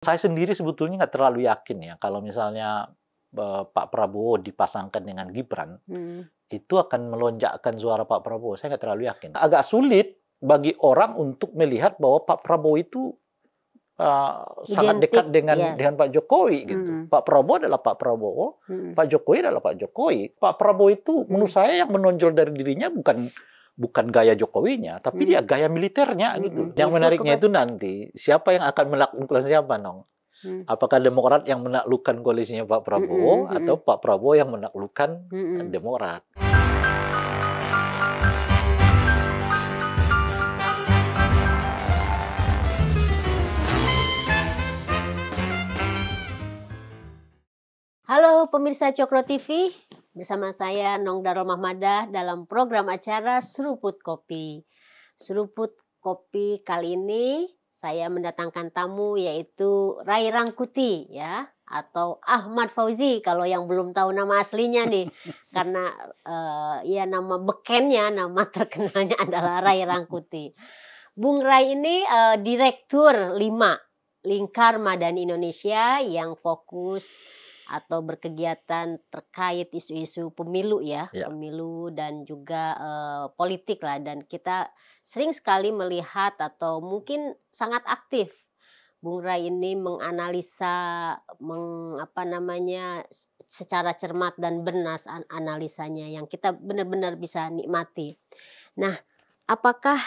Saya sendiri sebetulnya nggak terlalu yakin ya kalau misalnya Pak Prabowo dipasangkan dengan Gibran, itu akan melonjakkan suara Pak Prabowo. Saya nggak terlalu yakin. Agak sulit bagi orang untuk melihat bahwa Pak Prabowo itu sangat dekat dengan Pak Jokowi gitu. Pak Prabowo adalah Pak Prabowo, Pak Jokowi adalah Pak Jokowi. Pak Prabowo itu menurut saya yang menonjol dari dirinya bukan gaya Jokowinya, tapi dia gaya militernya gitu. Yang menariknya itu nanti siapa yang akan menaklukkan siapa, Nong? Apakah Demokrat yang menaklukkan koalisinya Pak Prabowo atau Pak Prabowo yang menaklukkan Demokrat? Halo pemirsa Cokro TV, bersama saya Nong Darul Mahmadah dalam program acara Seruput Kopi. Seruput Kopi kali ini saya mendatangkan tamu yaitu Ray Rangkuti ya, atau Ahmad Fauzi kalau yang belum tahu nama aslinya nih. Karena ya nama bekennya, nama terkenalnya adalah Ray Rangkuti. Bung Ray ini Direktur 5 Lingkar Madani Indonesia yang fokus atau berkegiatan terkait isu-isu pemilu ya, pemilu dan juga politik lah, dan kita sering sekali melihat atau mungkin sangat aktif Bung Ray ini menganalisa secara cermat dan bernas analisanya yang kita benar-benar bisa nikmati. Nah, apakah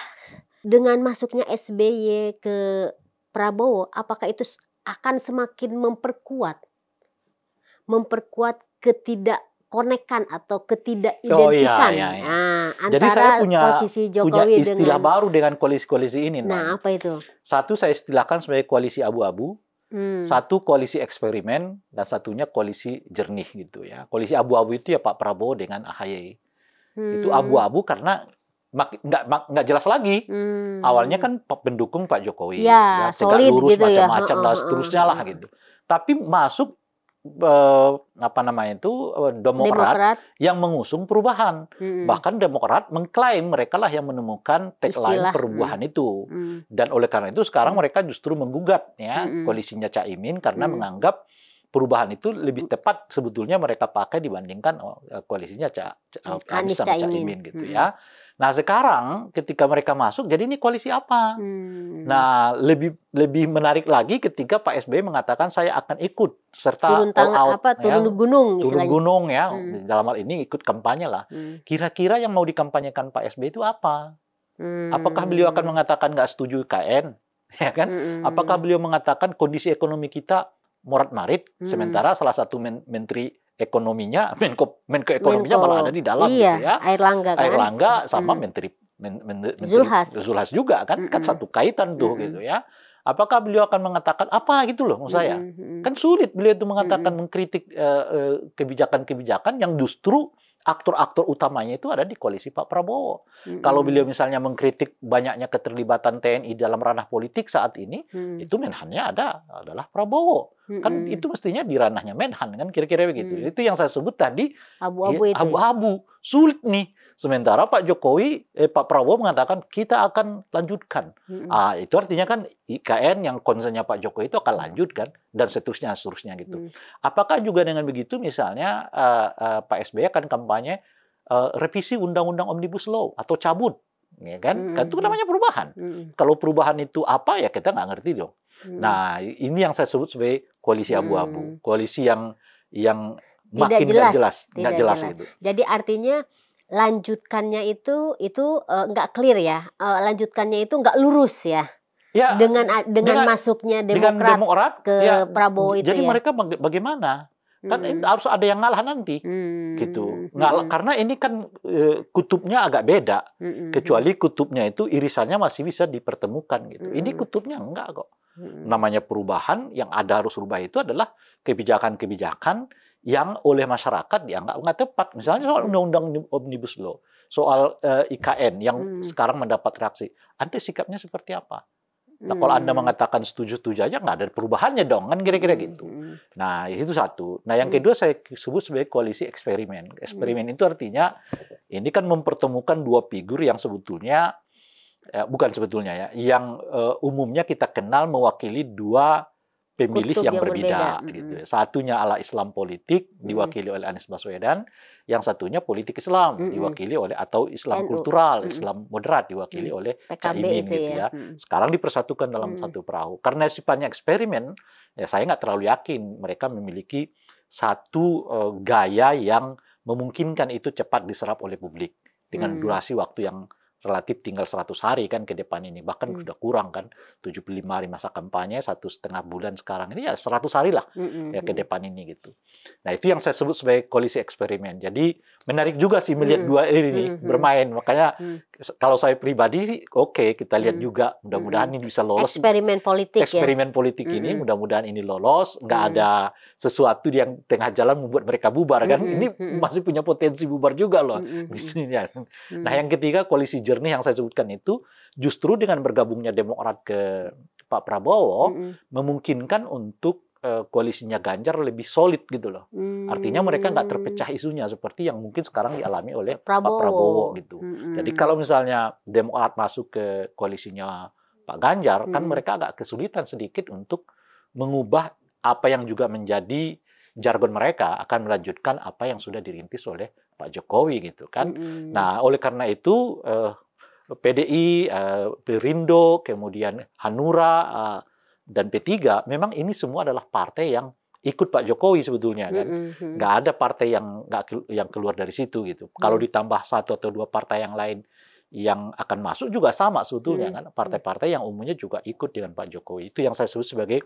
dengan masuknya SBY ke Prabowo, apakah itu akan semakin memperkuat ketidakkonekan atau ketidakidentikan antara jadi saya punya posisi Jokowi istilah baru dengan koalisi-koalisi ini. Nah, apa itu? Satu saya istilahkan sebagai koalisi abu-abu, satu koalisi eksperimen, dan satunya koalisi jernih gitu ya. Koalisi abu-abu itu ya Pak Prabowo dengan AHY. Itu abu-abu karena nggak jelas lagi. Awalnya kan pendukung Pak Jokowi, ya tegak lurus gitu macam-macam dan seterusnya lah gitu. Tapi masuk Demokrat yang mengusung perubahan. Bahkan Demokrat mengklaim mereka lah yang menemukan tagline perubahan itu. Dan oleh karena itu sekarang mereka justru menggugat ya koalisinya Caimin karena menganggap perubahan itu lebih tepat sebetulnya mereka pakai dibandingkan koalisinya Anies sama Caimin gitu ya. Nah sekarang ketika mereka masuk, jadi ini koalisi apa? Nah lebih menarik lagi ketika Pak SBY mengatakan saya akan ikut serta turun gunung ya, dalam hal ini ikut kampanye lah. Kira-kira yang mau dikampanyekan Pak SBY itu apa? Apakah beliau akan mengatakan nggak setuju IKN? Ya kan? Apakah beliau mengatakan kondisi ekonomi kita morat-marit, sementara salah satu menteri ekonominya, Menko ekonominya malah ada di dalam gitu ya. Air Langga sama menteri Zulhas juga kan satu kaitan tuh gitu ya. Apakah beliau akan mengatakan apa gitu loh maksud saya? Kan sulit beliau itu mengatakan mengkritik kebijakan-kebijakan yang justru aktor-aktor utamanya itu ada di koalisi Pak Prabowo. Kalau beliau misalnya mengkritik banyaknya keterlibatan TNI dalam ranah politik saat ini, itu menhannya adalah Prabowo. Kan itu mestinya di ranahnya Menhan kan kira-kira begitu. Itu yang saya sebut tadi abu-abu. Sulit nih. Sementara Pak Prabowo mengatakan kita akan lanjutkan. Itu artinya kan IKN yang concernnya Pak Jokowi itu akan lanjut kan, dan seterusnya gitu. Apakah juga dengan begitu misalnya Pak SBY akan kampanye revisi undang-undang Omnibus Law atau cabut, ya kan? Kan itu namanya perubahan. Kalau perubahan itu apa ya kita nggak ngerti dong. Nah ini yang saya sebut sebagai koalisi abu-abu, koalisi yang makin nggak jelas gitu. Jadi artinya lanjutkannya itu nggak clear ya, lanjutkannya itu nggak lurus ya. Ya, dengan masuknya Demokrat ke Prabowo itu. Jadi mereka bagaimana? Kan harus ada yang ngalah nanti, gitu. Karena ini kan kutubnya agak beda. Kecuali kutubnya itu irisannya masih bisa dipertemukan gitu. Ini kutubnya enggak kok. Namanya perubahan, yang ada harus rubah itu adalah kebijakan-kebijakan yang oleh masyarakat dianggap nggak tepat. Misalnya soal undang-undang Omnibus Law, soal IKN yang sekarang mendapat reaksi. Anda sikapnya seperti apa? Nah, kalau Anda mengatakan setuju-setuju aja, nggak ada perubahannya dong, kan kira-kira gitu. Nah, itu satu. Nah, yang kedua saya sebut sebagai koalisi eksperimen. Eksperimen itu artinya, ini kan mempertemukan dua figur yang sebetulnya, bukan sebetulnya ya, yang umumnya kita kenal mewakili dua pemilih yang berbeda gitu ya. Satunya ala Islam politik diwakili oleh Anies Baswedan, yang satunya politik Islam diwakili oleh, atau Islam kultural, Islam moderat diwakili oleh Caimin gitu ya. Sekarang dipersatukan dalam satu perahu. Karena sifatnya eksperimen, ya saya nggak terlalu yakin mereka memiliki satu gaya yang memungkinkan itu cepat diserap oleh publik dengan durasi waktu yang relatif tinggal 100 hari kan ke depan ini, bahkan sudah kurang kan, 75 hari masa kampanye, 1,5 bulan sekarang ini, ya 100 hari lah ya ke depan ini gitu. Nah itu yang saya sebut sebagai koalisi eksperimen. Jadi menarik juga sih melihat dua ini bermain, makanya kalau saya pribadi sih oke, kita lihat juga, mudah-mudahan ini bisa lolos. Eksperimen politik ini mudah-mudahan ini lolos, nggak ada sesuatu yang tengah jalan membuat mereka bubar kan, ini masih punya potensi bubar juga loh di sini. Nah yang ketiga, koalisi jernih yang saya sebutkan itu justru dengan bergabungnya Demokrat ke Pak Prabowo memungkinkan untuk koalisinya Ganjar lebih solid gitu loh. Artinya mereka nggak terpecah isunya seperti yang mungkin sekarang dialami oleh Pak Prabowo gitu. Jadi kalau misalnya Demokrat masuk ke koalisinya Pak Ganjar, kan mereka agak kesulitan sedikit untuk mengubah apa yang juga menjadi jargon mereka, akan melanjutkan apa yang sudah dirintis oleh Pak Jokowi gitu kan. Nah oleh karena itu PDI, Perindo, kemudian Hanura dan P3 memang ini semua adalah partai yang ikut Pak Jokowi sebetulnya kan. Nggak ada partai yang keluar dari situ gitu. Kalau ditambah 1 atau 2 partai yang lain yang akan masuk juga sama sebetulnya kan. Partai-partai yang umumnya juga ikut dengan Pak Jokowi. Itu yang saya sebut sebagai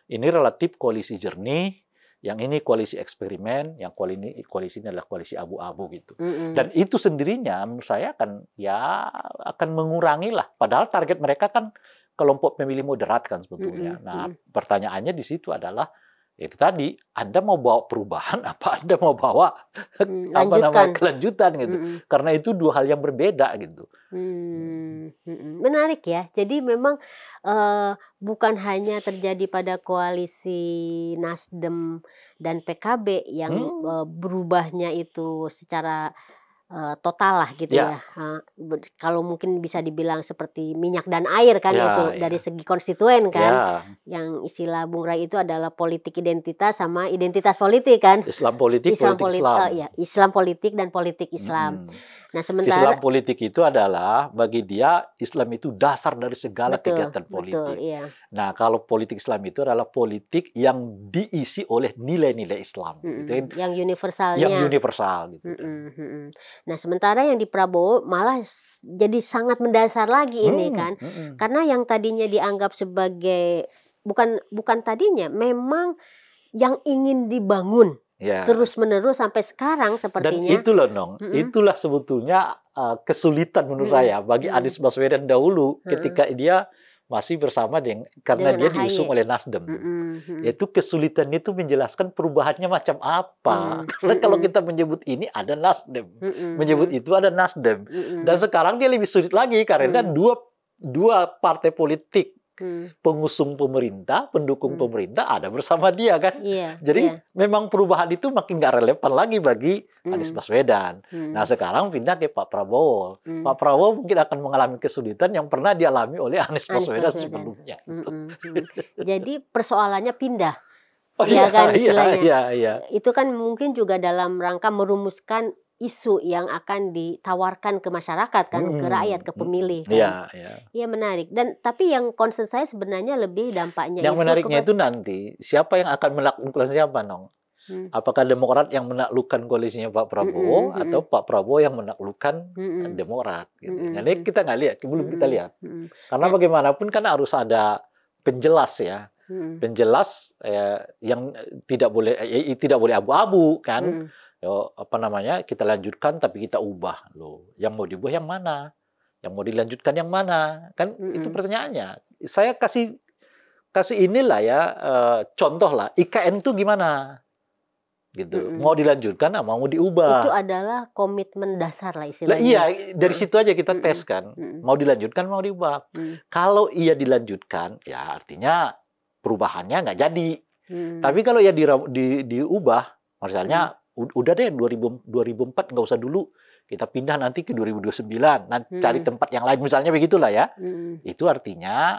ini relatif koalisi jernih, yang ini koalisi eksperimen, yang koalisi ini adalah koalisi abu-abu gitu. Dan itu sendirinya menurut saya akan mengurangi lah. Padahal target mereka kan kelompok pemilih moderat kan sebetulnya. Nah pertanyaannya di situ adalah itu tadi, Anda mau bawa perubahan apa Anda mau bawa kelanjutan gitu. Karena itu 2 hal yang berbeda gitu. Menarik ya. Jadi memang bukan hanya terjadi pada koalisi Nasdem dan PKB yang berubahnya itu secara total lah gitu ya. Kalau mungkin bisa dibilang seperti minyak dan air kan itu dari segi konstituen kan. Yang istilah Bung Rai itu adalah politik identitas sama identitas politik kan. Islam politik, politik Islam. Islam politik dan politik Islam. Nah sementara Islam politik itu adalah bagi dia Islam itu dasar dari segala kegiatan politik. Nah kalau politik Islam itu adalah politik yang diisi oleh nilai-nilai Islam. Gitu. Yang universalnya. Yang universal gitu. Nah sementara yang di Prabowo malah jadi sangat mendasar lagi ini kan. Karena yang tadinya dianggap sebagai bukan tadinya, memang yang ingin dibangun. Terus menerus sampai sekarang sepertinya. Dan itulah itulah sebetulnya kesulitan menurut saya bagi Anies Baswedan dahulu ketika dia masih bersama karena dia diusung oleh Nasdem. Yaitu kesulitan itu menjelaskan perubahannya macam apa. Karena kalau kita menyebut ini ada Nasdem, menyebut itu ada Nasdem. Dan sekarang dia lebih sulit lagi karena dua partai politik pengusung pemerintah, pendukung pemerintah ada bersama dia kan. Jadi memang perubahan itu makin nggak relevan lagi bagi Anies Baswedan. Nah sekarang pindah ke Pak Prabowo. Pak Prabowo mungkin akan mengalami kesulitan yang pernah dialami oleh Anies Baswedan sebelumnya. Jadi persoalannya pindah. Kan istilahnya. Itu kan mungkin juga dalam rangka merumuskan isu yang akan ditawarkan ke masyarakat kan, ke rakyat, ke pemilih kan. Iya menarik. Dan tapi yang concern saya sebenarnya lebih dampaknya yang menariknya itu nanti siapa yang akan menaklukkan siapa apakah Demokrat yang menaklukkan koalisinya Pak Prabowo atau Pak Prabowo yang menaklukkan Demokrat gitu. Jadi kita nggak lihat, belum kita lihat. Karena bagaimanapun kan harus ada penjelas ya. Penjelas yang tidak boleh abu-abu kan. Kita lanjutkan tapi kita ubah loh. Yang mau diubah yang mana? Yang mau dilanjutkan yang mana? Kan itu pertanyaannya. Saya kasih inilah ya contoh lah. IKN itu gimana? Gitu. Mau dilanjutkan mau diubah. Itu adalah komitmen dasar lah istilahnya. Iya, dari situ aja kita tes kan. Mau dilanjutkan mau diubah. Kalau iya dilanjutkan, ya artinya perubahannya nggak jadi. Tapi kalau ya diubah, misalnya udah deh 2004 nggak usah dulu kita pindah nanti ke 2029, nanti cari tempat yang lain misalnya begitulah ya. Itu artinya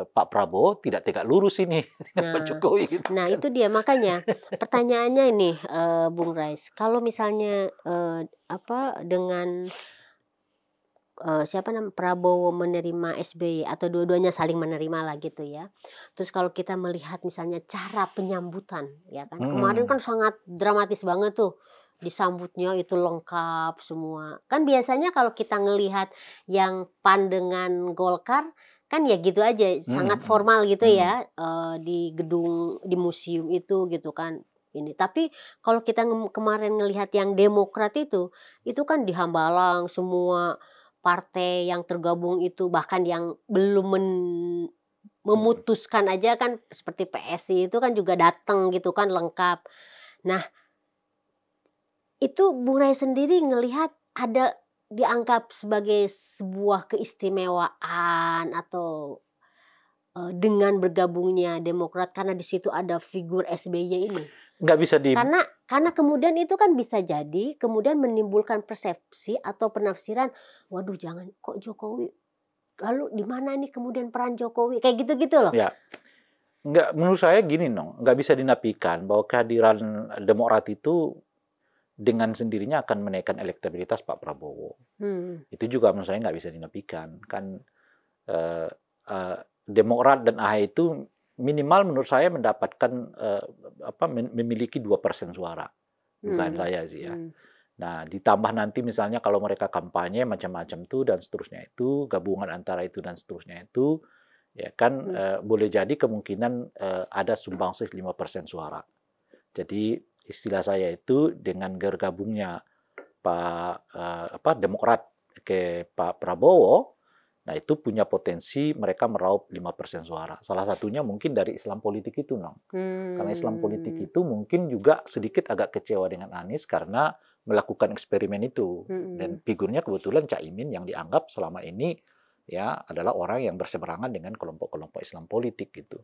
Pak Prabowo tidak tegak lurus ini dengan Pak Jokowi. Gitu. Nah itu dia, makanya pertanyaannya ini Bung Rais, kalau misalnya dengan Prabowo menerima SBY atau dua-duanya saling menerima lah gitu ya. Terus kalau kita melihat misalnya cara penyambutan ya kan, kemarin kan sangat dramatis banget tuh. Disambutnya itu lengkap semua. Kan biasanya kalau kita ngelihat yang PAN dengan Golkar kan ya gitu aja, sangat formal gitu ya, di gedung, di museum itu gitu kan. Ini tapi kalau kita kemarin ngelihat yang Demokrat itu kan di Hambalang semua partai yang tergabung itu, bahkan yang belum memutuskan aja kan seperti PSI itu kan juga datang gitu kan lengkap. Nah itu Bung Rai sendiri ngelihat ada dianggap sebagai sebuah keistimewaan atau dengan bergabungnya Demokrat karena di situ ada figur SBY ini? Nggak bisa karena kemudian itu kan bisa jadi kemudian menimbulkan persepsi atau penafsiran, waduh jangan kok Jokowi, lalu di mana nih kemudian peran Jokowi kayak gitu-gitu loh. Ya. Nggak, menurut saya gini nggak bisa dinafikan bahwa kehadiran Demokrat itu dengan sendirinya akan menaikkan elektabilitas Pak Prabowo. Itu juga menurut saya nggak bisa dinafikan. Kan Demokrat dan AHY itu minimal menurut saya mendapatkan memiliki 2% suara. Dugaan saya sih ya. Nah, ditambah nanti misalnya kalau mereka kampanye macam-macam tuh dan seterusnya itu, gabungan antara itu dan seterusnya itu, ya kan boleh jadi kemungkinan ada sumbangsih 5% suara. Jadi istilah saya itu dengan bergabungnya Demokrat ke Pak Prabowo, nah itu punya potensi mereka meraup 5% suara. Salah satunya mungkin dari Islam politik itu, Karena Islam politik itu mungkin juga sedikit agak kecewa dengan Anies karena melakukan eksperimen itu. Dan figurnya kebetulan Cak Imin yang dianggap selama ini ya adalah orang yang berseberangan dengan kelompok-kelompok Islam politik gitu.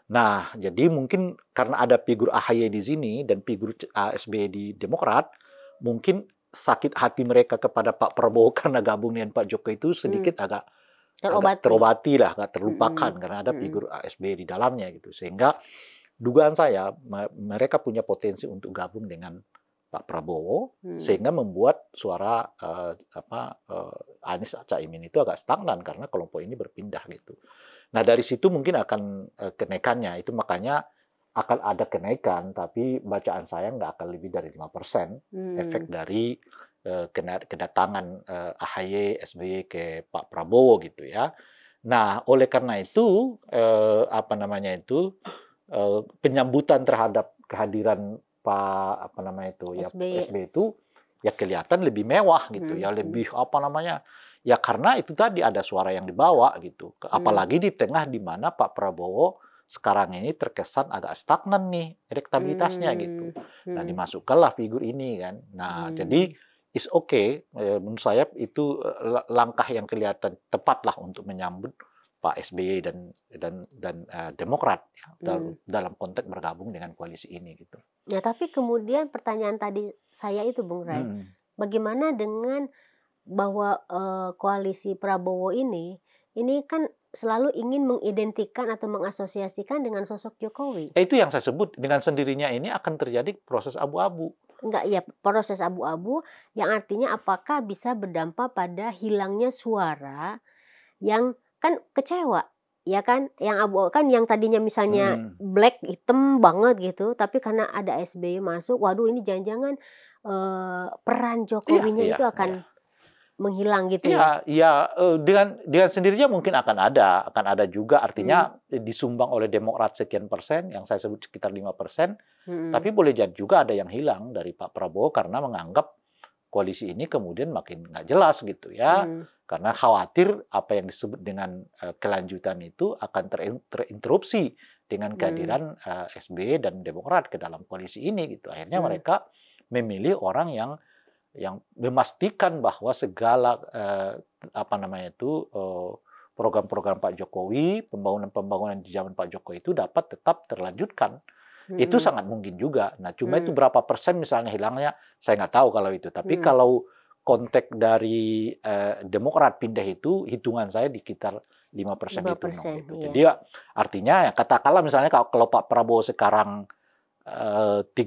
Nah, jadi mungkin karena ada figur AHY di sini dan figur SBY di Demokrat, mungkin sakit hati mereka kepada Pak Prabowo karena gabung dengan Pak Jokowi itu sedikit agak terobati lah, agak terlupakan karena ada figur SBY di dalamnya gitu. Sehingga dugaan saya mereka punya potensi untuk gabung dengan Pak Prabowo sehingga membuat suara Anies Caimin itu agak stagnan karena kelompok ini berpindah gitu. Nah dari situ mungkin akan kenaikannya, itu makanya akan ada kenaikan, tapi bacaan saya nggak akan lebih dari 5% efek dari kedatangan AHY, SBY ke Pak Prabowo gitu ya. Nah oleh karena itu penyambutan terhadap kehadiran Pak SBY itu ya kelihatan lebih mewah gitu ya, lebih ya karena itu tadi ada suara yang dibawa gitu. Apalagi di tengah di mana Pak Prabowo sekarang ini terkesan agak stagnan nih elektabilitasnya gitu. Nah dimasukkanlah figur ini kan. Nah jadi is okay, menurut saya itu langkah yang kelihatan tepat lah untuk menyambut Pak SBY dan Demokrat ya, dalam konteks bergabung dengan koalisi ini gitu. Ya tapi kemudian pertanyaan tadi saya itu Bung Rai, bagaimana dengan bahwa koalisi Prabowo ini kan selalu ingin mengidentikan atau mengasosiasikan dengan sosok Jokowi. Itu yang saya sebut, dengan sendirinya ini akan terjadi proses abu-abu. Enggak, ya proses abu-abu yang artinya apakah bisa berdampak pada hilangnya suara yang kan kecewa, ya kan, yang abu kan yang tadinya misalnya black hitam banget gitu, tapi karena ada SBY masuk, waduh ini jangan-jangan peran Jokowinya itu akan menghilang gitu ya? Iya, dengan sendirinya mungkin akan ada juga, artinya disumbang oleh Demokrat sekian persen, yang saya sebut sekitar 5%, tapi boleh jadi juga ada yang hilang dari Pak Prabowo karena menganggap koalisi ini kemudian makin nggak jelas gitu ya, karena khawatir apa yang disebut dengan kelanjutan itu akan terinterupsi dengan kehadiran SBY dan Demokrat ke dalam koalisi ini gitu. Akhirnya mereka memilih orang yang memastikan bahwa segala program-program Pak Jokowi, pembangunan di zaman Pak Jokowi itu dapat tetap terlanjutkan. Itu sangat mungkin juga. Nah, cuma itu berapa persen misalnya hilangnya, saya nggak tahu kalau itu. Tapi kalau konteks dari Demokrat pindah itu hitungan saya di sekitar 5% itu. Gitu. Iya. Jadi artinya ya katakanlah misalnya kalau Pak Prabowo sekarang 30%,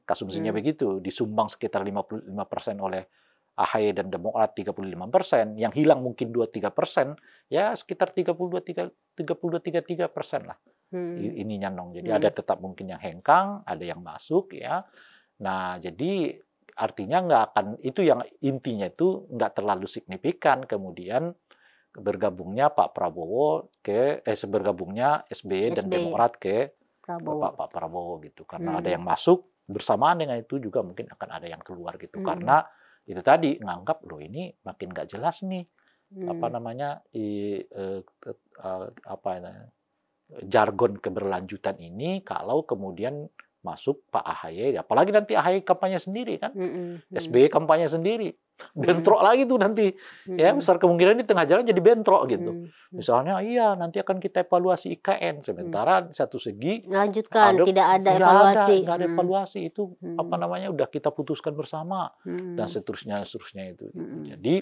asumsinya begitu, disumbang sekitar 55% oleh AHY dan Demokrat 35%, yang hilang mungkin 2-3%, ya sekitar 32-33% lah. Ininya Nong. Jadi ada tetap mungkin yang hengkang, ada yang masuk ya. Nah, jadi artinya nggak akan, itu yang intinya itu nggak terlalu signifikan kemudian bergabungnya Pak Prabowo bergabungnya SBY dan Demokrat ke Pak Prabowo gitu. Karena ada yang masuk bersamaan dengan itu juga mungkin akan ada yang keluar gitu. Karena itu tadi nganggap loh ini makin nggak jelas nih apa namanya jargon keberlanjutan ini kalau kemudian masuk Pak AHY, apalagi nanti AHY kampanye sendiri kan, SBY kampanye sendiri, bentrok lagi tuh nanti, ya besar kemungkinan di tengah jalan jadi bentrok gitu. Misalnya iya nanti akan kita evaluasi IKN, sementara satu segi lanjutkan tidak ada evaluasi, nggak ada evaluasi itu apa namanya udah kita putuskan bersama dan seterusnya itu. Jadi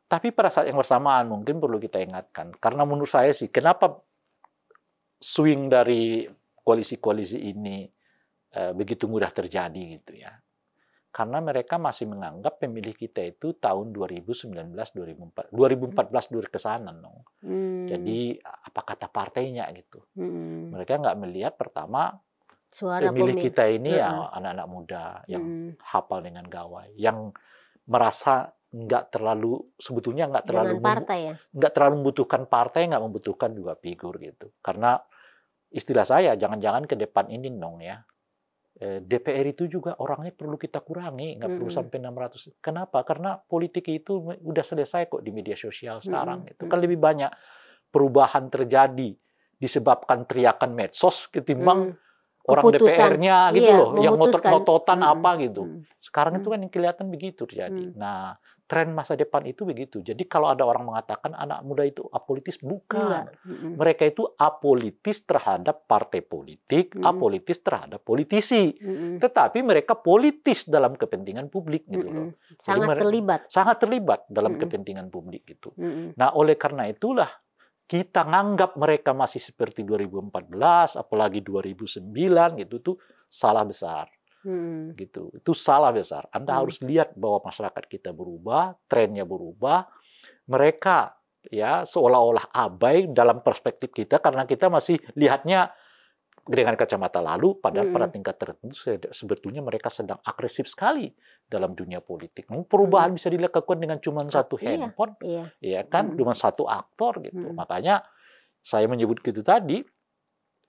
tapi pada saat yang bersamaan mungkin perlu kita ingatkan karena menurut saya sih kenapa swing dari koalisi-koalisi ini begitu mudah terjadi gitu ya. Karena mereka masih menganggap pemilih kita itu tahun 2014 ke sana. Jadi apa kata partainya gitu. Mereka nggak melihat pertama suara pemilih kita ini ya anak-anak muda yang hafal dengan gawai, yang merasa sebetulnya nggak terlalu membutuhkan partai, nggak membutuhkan juga figur gitu. Karena istilah saya, jangan-jangan ke depan ini ya, DPR itu juga orangnya perlu kita kurangi, nggak perlu sampai 600. Kenapa? Karena politik itu udah selesai kok di media sosial sekarang. Itu kan lebih banyak perubahan terjadi disebabkan teriakan medsos ketimbang orang DPR-nya gitu loh, yang ngotot-ngototan apa gitu. Sekarang itu kan yang kelihatan begitu terjadi. Nah, tren masa depan itu begitu. Jadi kalau ada orang mengatakan anak muda itu apolitis, bukan. Mereka itu apolitis terhadap partai politik, apolitis terhadap politisi. Tetapi mereka politis dalam kepentingan publik gitu loh. Sangat terlibat dalam kepentingan publik gitu. Nah, oleh karena itulah kita nganggap mereka masih seperti 2014, apalagi 2009 gitu, itu salah besar. Gitu. Itu salah besar. Anda harus lihat bahwa masyarakat kita berubah, trennya berubah. Mereka ya seolah-olah abai dalam perspektif kita karena kita masih lihatnya dengan kacamata lalu, padahal pada tingkat tertentu sebetulnya mereka sedang agresif sekali dalam dunia politik. Perubahan bisa dilakukan dengan cuma satu handphone, ya kan, cuma satu aktor gitu. Makanya saya menyebut gitu tadi,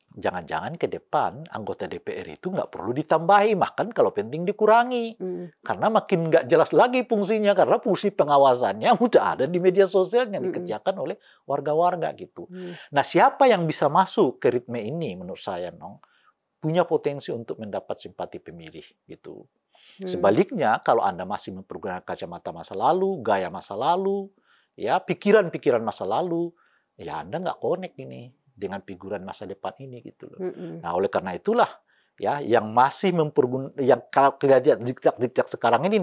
jangan-jangan ke depan anggota DPR itu nggak perlu ditambahi, bahkan kalau penting dikurangi. Karena makin nggak jelas lagi fungsinya, karena fungsi pengawasannya udah ada di media sosial yang dikerjakan oleh warga-warga gitu. Nah, siapa yang bisa masuk ke ritme ini menurut saya punya potensi untuk mendapat simpati pemilih gitu. Sebaliknya kalau Anda masih mempergunakan kacamata masa lalu, gaya masa lalu, ya pikiran-pikiran masa lalu, ya Anda nggak connect ini dengan figuran masa depan ini gitu loh. Nah, oleh karena itulah ya yang masih yang kalau kita lihat zigzag sekarang ini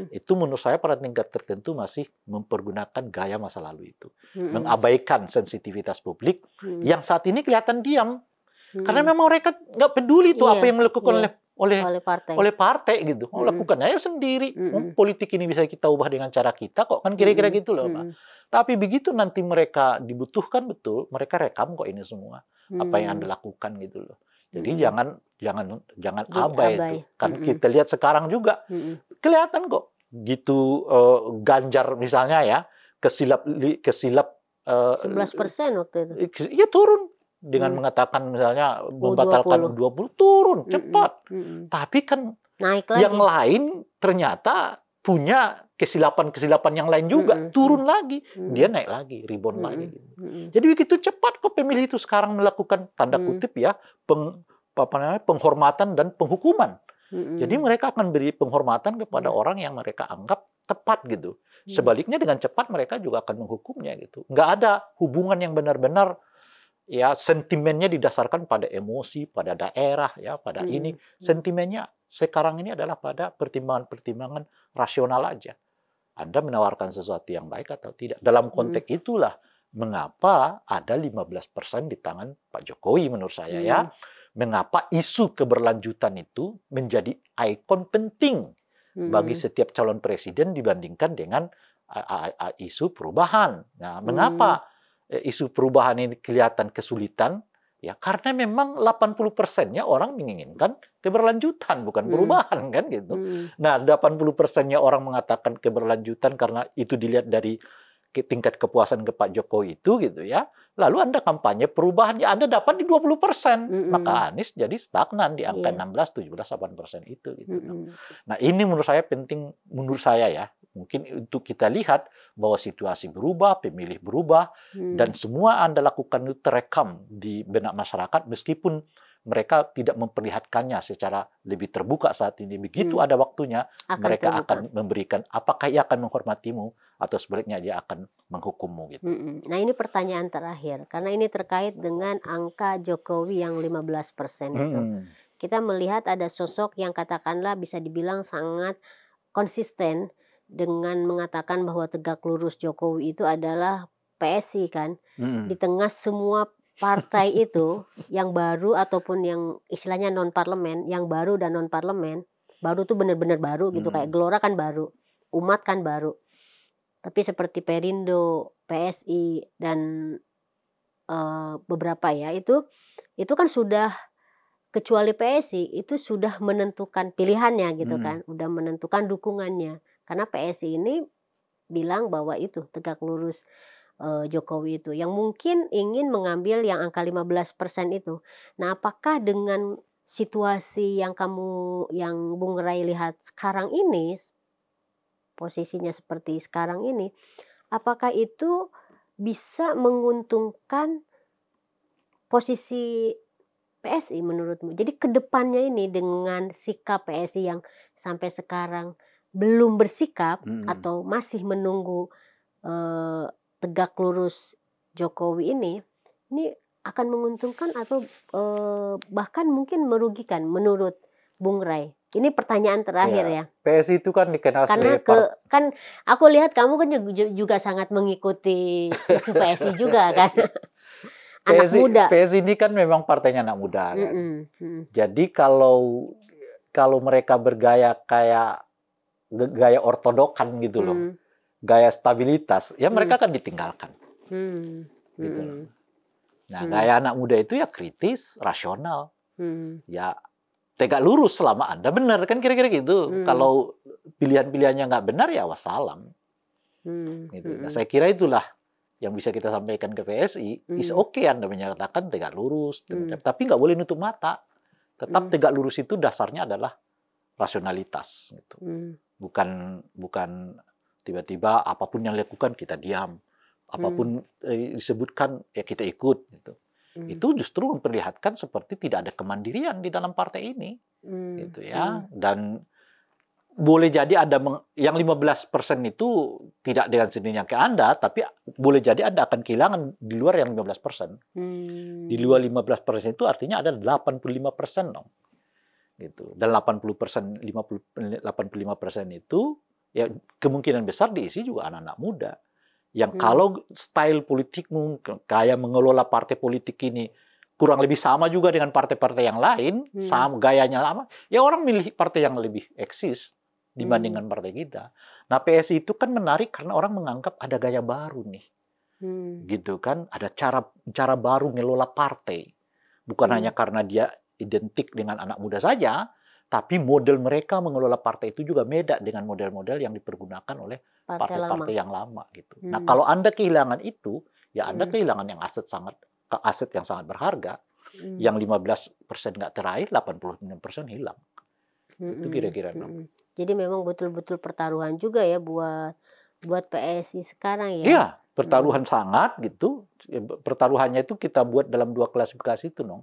itu menurut saya pada tingkat tertentu masih mempergunakan gaya masa lalu itu. Mengabaikan sensitivitas publik yang saat ini kelihatan diam. Karena memang mereka nggak peduli tuh apa yang dilakukan oleh partai gitu. Lakukan aja sendiri. Politik ini bisa kita ubah dengan cara kita kok, kan kira-kira gitu loh, Pak. Tapi begitu nanti mereka dibutuhkan betul, mereka rekam kok ini semua apa yang Anda lakukan gitu loh. Jadi jangan abai itu. Kan kita lihat sekarang juga kelihatan kok gitu Ganjar misalnya ya kesilap 11% waktu itu. Iya turun dengan mengatakan misalnya membatalkan 20 turun cepat. Tapi kan naik lagi. Yang lain ternyata punya kesilapan yang lain juga, turun lagi, dia naik lagi, rebound lagi. Jadi begitu cepat kok pemilih itu sekarang melakukan tanda kutip ya penghormatan dan penghukuman. Jadi mereka akan beri penghormatan kepada orang yang mereka anggap tepat gitu. Sebaliknya dengan cepat mereka juga akan menghukumnya gitu. Nggak ada hubungan yang benar-benar ya sentimennya didasarkan pada emosi, pada daerah, ya pada ini. Sentimennya sekarang ini adalah pada pertimbangan-pertimbangan rasional aja. Anda menawarkan sesuatu yang baik atau tidak. Dalam konteks itulah mengapa ada 15% di tangan Pak Jokowi menurut saya ya. Mengapa isu keberlanjutan itu menjadi ikon penting bagi setiap calon presiden dibandingkan dengan isu perubahan. Nah, mengapa isu perubahan ini kelihatan kesulitan? Ya karena memang 80%-nya orang menginginkan keberlanjutan bukan perubahan kan gitu. Nah 80%-nya orang mengatakan keberlanjutan karena itu dilihat dari tingkat kepuasan ke Pak Jokowi itu gitu ya. Lalu Anda kampanye perubahan ya Anda dapat di 20%. Maka Anies jadi stagnan di angka 16, 17, 8% itu gitu. Nah ini menurut saya penting menurut saya ya. Mungkin untuk kita lihat bahwa situasi berubah, pemilih berubah, dan semua Anda lakukan itu terekam di benak masyarakat meskipun mereka tidak memperlihatkannya secara lebih terbuka saat ini. Begitu ada waktunya, mereka akan memberikan, apakah ia akan menghormatimu atau sebaliknya dia akan menghukummu gitu. Nah ini pertanyaan terakhir, karena ini terkait dengan angka Jokowi yang 15% itu. Kita melihat ada sosok yang katakanlah bisa dibilang sangat konsisten dengan mengatakan bahwa tegak lurus Jokowi itu adalah PSI kan. Di tengah semua partai itu yang baru ataupun yang istilahnya non parlemen, yang baru dan non parlemen, baru tuh benar-benar baru gitu, kayak Gelora kan baru, Umat kan baru. Tapi seperti Perindo, PSI dan beberapa ya itu kan sudah, kecuali PSI itu sudah menentukan pilihannya gitu kan, udah menentukan dukungannya. Karena PSI ini bilang bahwa itu tegak lurus Jokowi itu yang mungkin ingin mengambil yang angka 15% itu. Nah, apakah dengan situasi yang Bung Rai lihat sekarang ini, posisinya seperti sekarang ini, apakah itu bisa menguntungkan posisi PSI menurutmu? Jadi kedepannya ini dengan sikap PSI yang sampai sekarang belum bersikap atau masih menunggu tegak lurus Jokowi ini akan menguntungkan atau bahkan mungkin merugikan menurut Bung Rai? Ini pertanyaan terakhir ya. PSI itu kan dikenal sebagai kan aku lihat kamu kan juga sangat mengikuti isu PSI juga kan. Anak muda. PSI ini kan memang partainya anak muda kan. Jadi kalau mereka bergaya kayak gaya ortodokan gitu loh, gaya stabilitas, ya mereka akan ditinggalkan. Gitu loh. Nah, gaya anak muda itu ya kritis, rasional, ya tegak lurus selama Anda benar kan kira-kira gitu. Kalau pilihan-pilihannya nggak benar ya wassalam. Gitu. Nah, saya kira itulah yang bisa kita sampaikan ke PSI. Is okay Anda menyatakan tegak lurus, tapi nggak boleh nutup mata. Tetap tegak lurus itu dasarnya adalah rasionalitas. Gitu. Bukan tiba-tiba apapun yang dilakukan kita diam, apapun disebutkan ya kita ikut gitu. Itu justru memperlihatkan seperti tidak ada kemandirian di dalam partai ini gitu ya. Dan boleh jadi ada yang 15% itu tidak dengan sendirinya ke Anda, tapi boleh jadi Anda akan kehilangan di luar yang 15%. Di luar 15% itu artinya ada 85% dong. Gitu. Dan 85% itu ya kemungkinan besar diisi juga anak-anak muda yang kalau style politikmu kayak mengelola partai politik ini kurang lebih sama juga dengan partai-partai yang lain, sama gayanya sama, ya orang milih partai yang lebih eksis dibandingkan partai kita. Nah PSI itu kan menarik karena orang menganggap ada gaya baru nih, gitu kan, ada cara baru ngelola partai, bukan hanya karena dia identik dengan anak muda saja, tapi model mereka mengelola partai itu juga beda dengan model-model yang dipergunakan oleh partai-partai yang lama gitu. Nah, kalau Anda kehilangan itu, ya Anda kehilangan yang aset yang sangat berharga. Yang 15% nggak teraih, 86% hilang. Itu kira-kira. Jadi memang betul-betul pertaruhan juga ya buat PSI sekarang ya. Iya, pertaruhan sangat gitu. Pertaruhannya itu kita buat dalam 2 klasifikasi itu dong.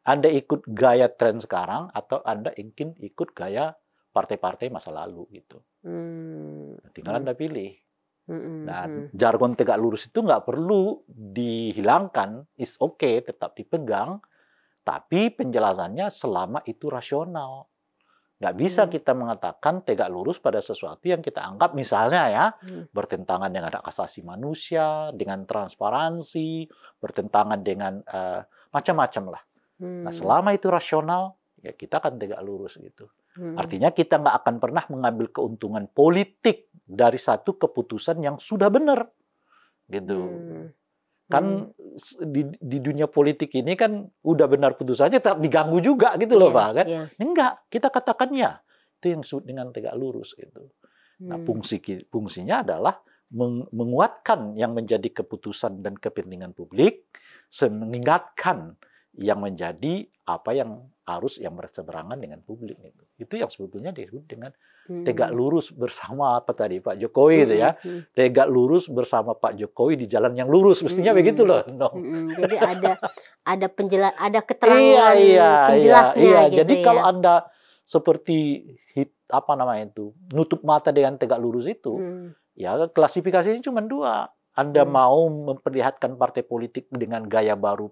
Anda ikut gaya tren sekarang atau Anda ingin ikut gaya partai-partai masa lalu gitu. Tinggal Anda pilih. Nah, jargon tegak lurus itu nggak perlu dihilangkan, is okay, tetap dipegang, tapi penjelasannya selama itu rasional. Nggak bisa kita mengatakan tegak lurus pada sesuatu yang kita anggap misalnya ya bertentangan dengan hak asasi manusia, dengan transparansi, bertentangan dengan macam-macam lah. Nah, selama itu rasional, ya kita akan tegak lurus gitu. Artinya kita nggak akan pernah mengambil keuntungan politik dari satu keputusan yang sudah benar, gitu. Kan di dunia politik ini kan udah benar putusannya tetap diganggu juga gitu loh, Pak. Kan? Enggak, kita katakan ya. Itu yang disebut dengan tegak lurus gitu. Nah, fungsinya adalah menguatkan yang menjadi keputusan dan kepentingan publik, mengingatkan yang menjadi apa yang harus yang berseberangan dengan publik itu. Itu yang sebetulnya disebut dengan tegak lurus bersama apa tadi Pak Jokowi itu ya. Tegak lurus bersama Pak Jokowi di jalan yang lurus mestinya begitu loh. Jadi ada keterangan penjelasnya gitu. Jadi kalau Anda seperti apa namanya itu nutup mata dengan tegak lurus itu, ya klasifikasinya cuma dua. Anda mau memperlihatkan partai politik dengan gaya baru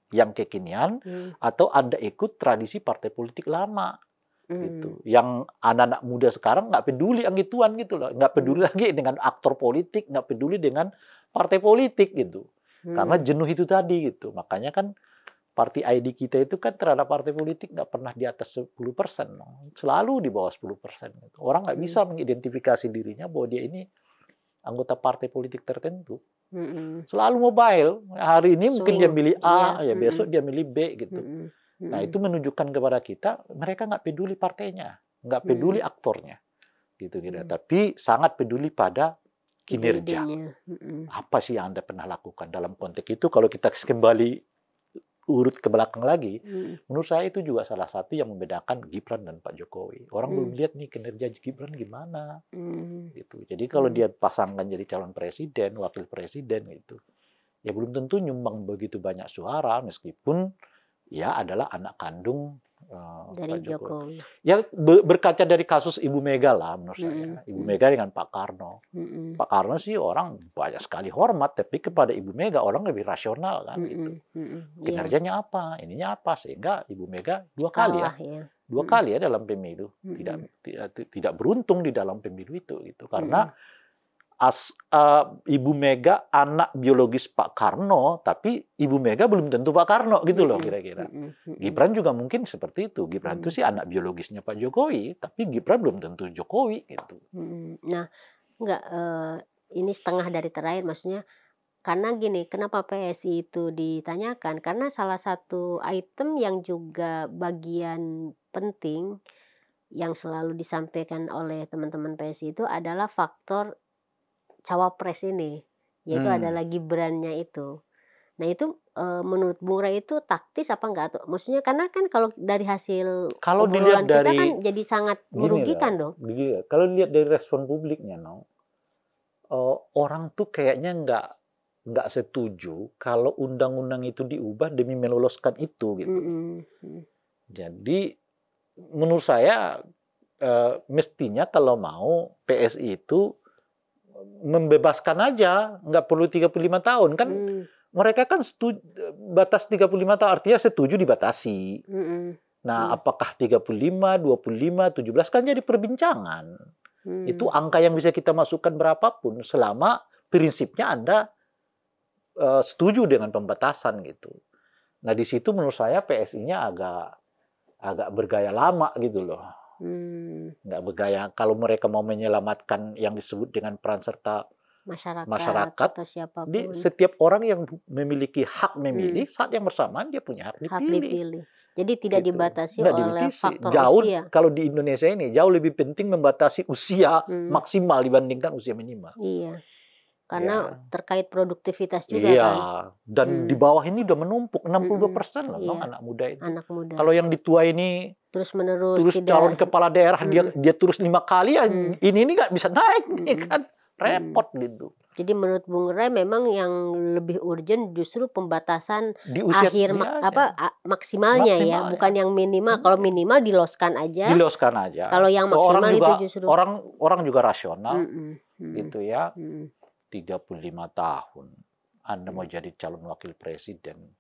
yang kekinian, atau Anda ikut tradisi partai politik lama gitu. Yang anak-anak muda sekarang nggak peduli yang gituan gitu loh, nggak peduli lagi dengan aktor politik, nggak peduli dengan partai politik gitu, karena jenuh itu tadi gitu. Makanya kan partai ID kita itu kan terhadap partai politik nggak pernah di atas 10%, selalu di bawah 10% gitu. Orang nggak bisa mengidentifikasi dirinya bahwa dia ini anggota partai politik tertentu. Selalu mobile. Hari ini mungkin dia milih A, ya besok dia milih B gitu. Nah, itu menunjukkan kepada kita mereka nggak peduli partainya, nggak peduli aktornya, gitu. Tapi sangat peduli pada kinerja. Apa sih yang Anda pernah lakukan dalam konteks itu? Kalau kita kembali urut ke belakang lagi, menurut saya itu juga salah satu yang membedakan Gibran dan Pak Jokowi. Orang belum lihat nih kinerja Gibran gimana, gitu. Jadi kalau dia pasangkan jadi calon presiden, wakil presiden gitu, ya belum tentu nyumbang begitu banyak suara, meskipun ya adalah anak kandung dari Pak Jokowi. Ya berkaca dari kasus Ibu Mega lah menurut saya. Ibu Mega dengan Pak Karno. Pak Karno sih orang banyak sekali hormat, tapi kepada Ibu Mega orang lebih rasional kan gitu. Kinerjanya apa, ininya apa, sehingga Ibu Mega dua kali ya dalam pemilu. Tidak beruntung di dalam pemilu itu gitu. Karena Ibu Mega anak biologis Pak Karno, tapi Ibu Mega belum tentu Pak Karno gitu loh kira-kira. Gibran juga mungkin seperti itu. Gibran itu sih anak biologisnya Pak Jokowi, tapi Gibran belum tentu Jokowi gitu. Nah, enggak, ini setengah dari terakhir maksudnya. Karena gini, kenapa PSI itu ditanyakan? Karena salah satu item yang juga bagian penting yang selalu disampaikan oleh teman-teman PSI itu adalah faktor cawapres ini, yaitu adalah Gibrannya itu. Nah itu menurut Bung Ray itu taktis apa enggak tuh? Maksudnya karena kan kalau dari hasil obrolan kita kan jadi sangat merugikan dong. Kalau dilihat dari respon publiknya, orang tuh kayaknya nggak setuju kalau undang-undang itu diubah demi meloloskan itu gitu. Jadi menurut saya mestinya kalau mau PSI itu membebaskan aja, nggak perlu 35 tahun kan. Mereka kan batas 35 tahun, artinya setuju dibatasi. Nah, apakah 35, 25, 17 kan jadi perbincangan. Itu angka yang bisa kita masukkan berapapun selama prinsipnya Anda setuju dengan pembatasan gitu. Nah, di situ menurut saya PSI-nya agak bergaya lama gitu loh. Nggak bergaya. Kalau mereka mau menyelamatkan yang disebut dengan peran serta masyarakat atau siapapun, setiap orang yang memiliki hak memilih saat yang bersamaan dia punya hak dipilih. Jadi tidak gitu. Dibatasi oleh faktor jauh, usia. Kalau di Indonesia ini jauh lebih penting membatasi usia maksimal dibandingkan usia minimal. Iya. Karena terkait produktivitas juga kan. Dan di bawah ini udah menumpuk 62% loh anak muda itu. Anak muda. Kalau yang di tua ini terus calon kepala daerah dia terus 5 kali ya ini nggak bisa naik nih kan. Repot gitu. Jadi menurut Bung Ray memang yang lebih urgent justru pembatasan di usia akhir maksimalnya ya, bukan yang minimal. Kalau minimal diloskan aja. Kalau yang maksimal itu justru orang juga rasional. gitu ya. 35 tahun. Anda mau jadi calon wakil presiden.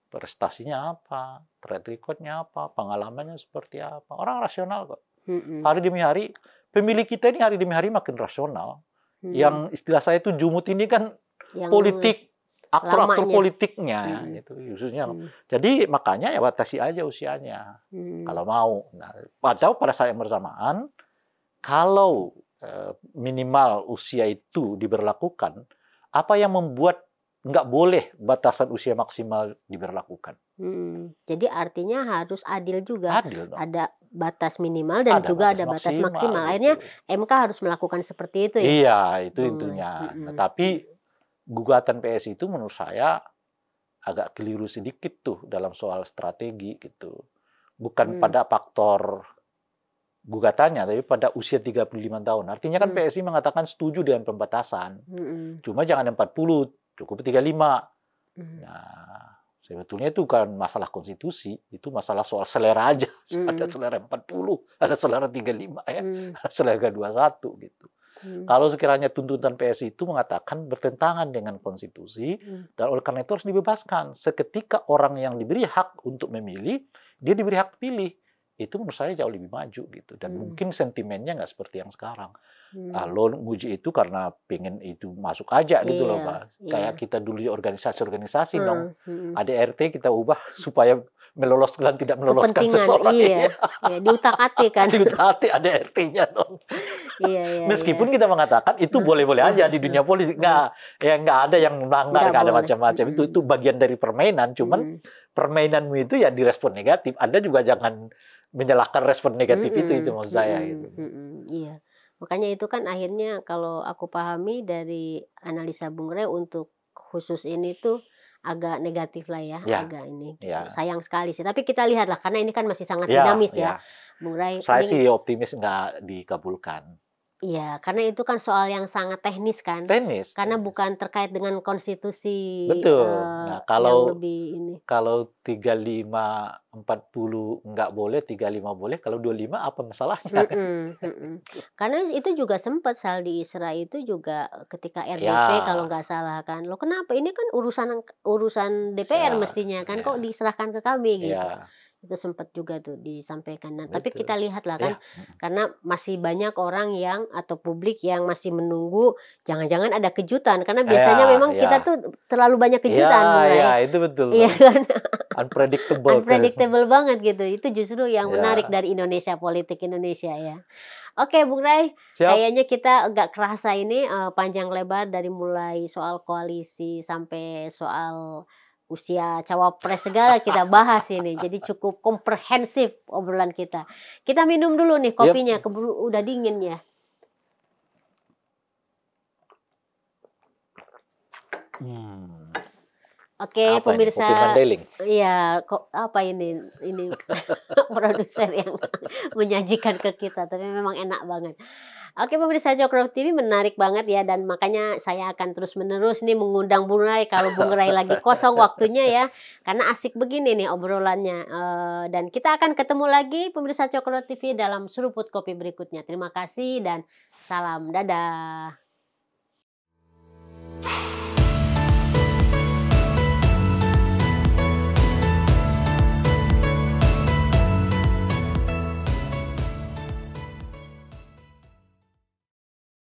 Prestasinya apa? Track record-nya apa? Pengalamannya seperti apa? Orang rasional kok. Hari demi hari, pemilih kita ini hari demi hari makin rasional. Yang istilah saya itu jumut ini kan yang politik, aktor-aktor politiknya, gitu, khususnya. Jadi makanya ya batasi aja usianya, kalau mau. Nah, padahal pada saat yang bersamaan, kalau minimal usia itu diberlakukan, apa yang membuat nggak boleh batasan usia maksimal diberlakukan? Jadi artinya harus adil juga. Adil dong. Ada batas minimal dan ada juga batas ada batas maksimal. Gitu. Akhirnya MK harus melakukan seperti itu ya? Iya, itu intinya. Nah, tapi gugatan PSI itu menurut saya agak keliru sedikit tuh dalam soal strategi gitu. Bukan pada faktor gugatannya, tapi pada usia 35 tahun. Artinya kan PSI mengatakan setuju dengan pembatasan. Cuma jangan 40, cukup 35. Nah, sebetulnya itu kan masalah konstitusi, itu masalah soal selera aja. Ada selera 40, ada selera 35 ya, ada selera 21 gitu. Kalau sekiranya tuntutan PSI itu mengatakan bertentangan dengan konstitusi, dan oleh karena itu harus dibebaskan. Seketika orang yang diberi hak untuk memilih, dia diberi hak pilih. Itu menurut saya jauh lebih maju gitu. Dan mungkin sentimennya nggak seperti yang sekarang. Lo muji itu karena pengen itu masuk aja gitu loh Pak. Kayak kita dulu di organisasi-organisasi dong. Ada RT kita ubah supaya meloloskan dan tidak meloloskan seseorang. Iya. Ya, diutak-atik kan. Diutak-atik ada RT-nya dong. Meskipun kita mengatakan itu boleh-boleh aja di dunia politik. Nggak ada yang melanggar, nggak ada macam-macam. Itu bagian dari permainan. Cuman permainanmu itu ya direspon negatif. Anda juga jangan menyalahkan respon negatif itu maksud saya gitu. Iya. Makanya itu kan akhirnya kalau aku pahami dari analisa Bung Rey untuk khusus ini tuh agak negatif lah ya, agak ini. Sayang sekali sih. Tapi kita lihatlah karena ini kan masih sangat dinamis ya. Bung Rey. Saya sih optimis nggak dikabulkan. Iya, karena itu kan soal yang sangat teknis kan. Teknis. Karena bukan terkait dengan konstitusi. Betul. Nah, kalau yang lebih ini. Kalau 35 40 nggak boleh, 35 boleh, kalau 25 apa masalahnya? Karena itu juga sempat Saldi Isra itu juga ketika RDP kalau nggak salah kan. Loh kenapa? Ini kan urusan DPR mestinya kan kok diserahkan ke kami gitu. Itu sempat juga tuh disampaikan. Nah, tapi kita lihatlah kan, karena masih banyak orang yang atau publik yang masih menunggu jangan-jangan ada kejutan karena biasanya memang kita tuh terlalu banyak kejutan. Itu betul. Iya kan? Unpredictable banget gitu. Itu justru yang menarik dari Indonesia, politik Indonesia ya. Oke, Bung Rey, kayaknya kita nggak kerasa ini panjang lebar dari mulai soal koalisi sampai soal usia cawapres segala kita bahas ini. Jadi cukup komprehensif obrolan kita. Kita minum dulu nih kopinya, keburu udah dingin ya. Oke, pemirsa. Iya, kok apa ini produser yang menyajikan ke kita, tapi memang enak banget. Oke, pemirsa Cokro TV menarik banget ya, dan makanya saya akan terus-menerus nih mengundang Bung Rey kalau Bung Rey lagi kosong waktunya ya, karena asik begini nih obrolannya. Dan kita akan ketemu lagi pemirsa Cokro TV dalam seruput kopi berikutnya. Terima kasih dan salam, dadah.